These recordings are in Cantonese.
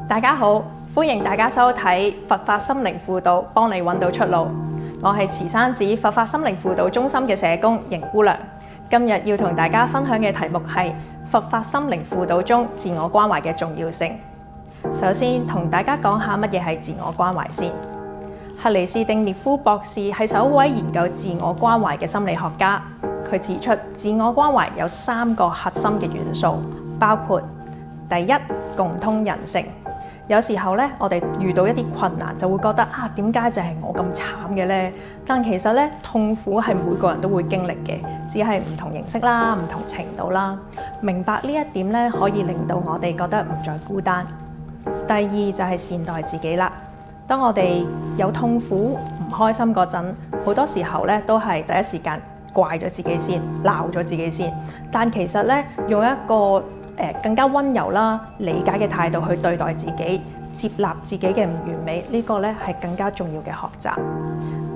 大家好，歡迎大家收睇佛法心靈輔導，幫你揾到出路。我係慈山寺佛法心靈輔導中心嘅社工邢姑娘。今日要同大家分享嘅題目係佛法心靈輔導中自我關懷嘅重要性。首先同大家講下乜嘢係自我關懷先。克里斯汀列夫博士係首位研究自我關懷嘅心理學家。佢指出，自我關懷有3個核心嘅元素，包括第一，共通人性。有時候咧，我哋遇到一啲困難，就會覺得點解就係我咁慘嘅呢？但其實咧，痛苦係每個人都會經歷嘅，只係唔同形式啦、唔同程度啦。明白呢一點咧，可以令到我哋覺得唔再孤單。第二就係善待自己啦。當我哋有痛苦、唔開心嗰陣，好多時候咧都係第一時間怪咗自己先，鬧咗自己先。但其實咧，用一個更加溫柔啦、理解嘅態度去對待自己，接納自己嘅唔完美，呢個咧係更加重要嘅學習。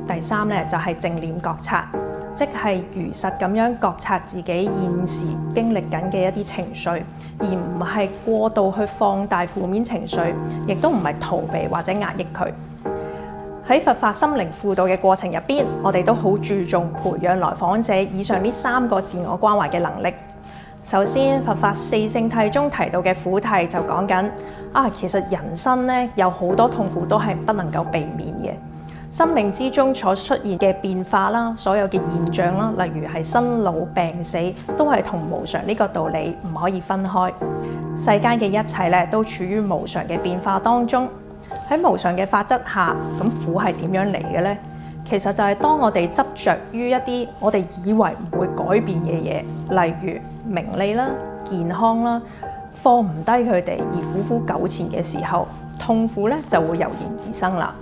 第三咧就係正念覺察，即係如實咁樣覺察自己現時經歷緊嘅一啲情緒，而唔係過度去放大負面情緒，亦都唔係逃避或者壓抑佢。喺佛法心靈輔導嘅過程入邊，我哋都好注重培養來訪者以上呢3個自我關懷嘅能力。首先，佛法四聖諦中提到嘅苦諦就講緊其實人生咧有好多痛苦都係不能夠避免嘅。生命之中所出現嘅變化啦，所有嘅現象啦，例如係生老病死，都係同無常呢個道理唔可以分開。世間嘅一切咧都處於無常嘅變化當中。喺無常嘅法則下，咁苦係點樣嚟嘅呢？其實就係當我哋執着於一啲我哋以為唔會改變嘅嘢，例如名利啦、健康啦，放唔低佢哋而苦苦糾纏嘅時候，痛苦咧就會油然而生啦。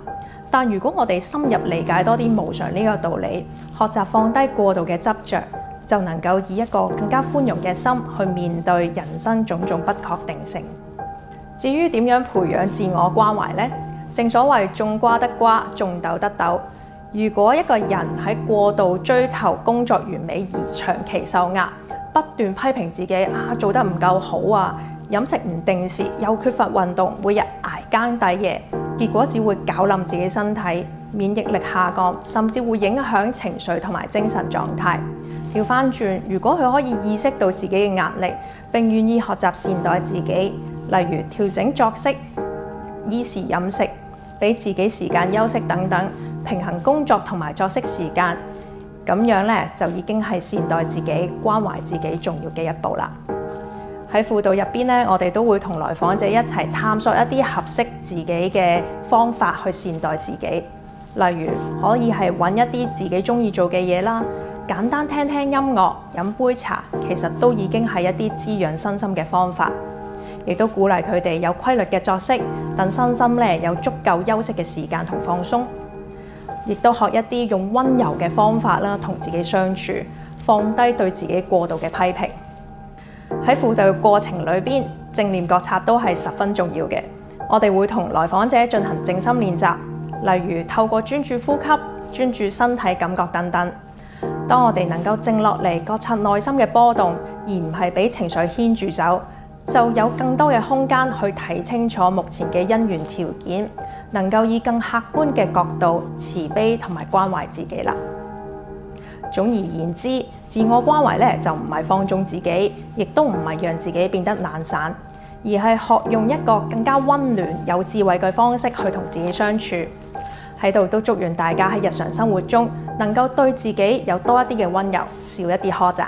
但如果我哋深入理解多啲無常呢個道理，學習放低過度嘅執着，就能夠以一個更加寬容嘅心去面對人生種種不確定性。至於點樣培養自我關懷呢？正所謂種瓜得瓜，種豆得豆。如果一個人喺過度追求工作完美而長期受壓，不斷批評自己做得唔夠好飲食唔定時，又缺乏運動，每日捱更抵夜，結果只會搞冧自己身體，免疫力下降，甚至會影響情緒同埋精神狀態。調翻轉，如果佢可以意識到自己嘅壓力，並願意學習善待自己，例如調整作息、依時飲食、俾自己時間休息等等，平衡工作同埋作息時間，咁樣咧就已經係善待自己、關懷自己重要嘅一步啦。喺輔導入邊咧，我哋都會同來訪者一齊探索一啲合適自己嘅方法去善待自己，例如可以係揾一啲自己中意做嘅嘢啦，簡單聽聽音樂、飲杯茶，其實都已經係一啲滋養身心嘅方法。亦都鼓勵佢哋有規律嘅作息，等身心咧有足夠休息嘅時間同放鬆。亦都學一啲用溫柔嘅方法啦，同自己相處，放低對自己過度嘅批評。喺輔導過程裏邊，正念覺察都係十分重要嘅。我哋會同來訪者進行靜心練習，例如透過專注呼吸、專注身體感覺等等。當我哋能夠靜落嚟，覺察內心嘅波動，而唔係俾情緒牽住走，就有更多嘅空間去睇清楚目前嘅因緣條件，能夠以更客觀嘅角度慈悲同埋關懷自己啦。總而言之，自我關懷咧就唔係放縱自己，亦都唔係讓自己變得懶散，而係學用一個更加溫暖、有智慧嘅方式去同自己相處。喺度都祝願大家喺日常生活中能夠對自己有多一啲嘅溫柔，少一啲苛責。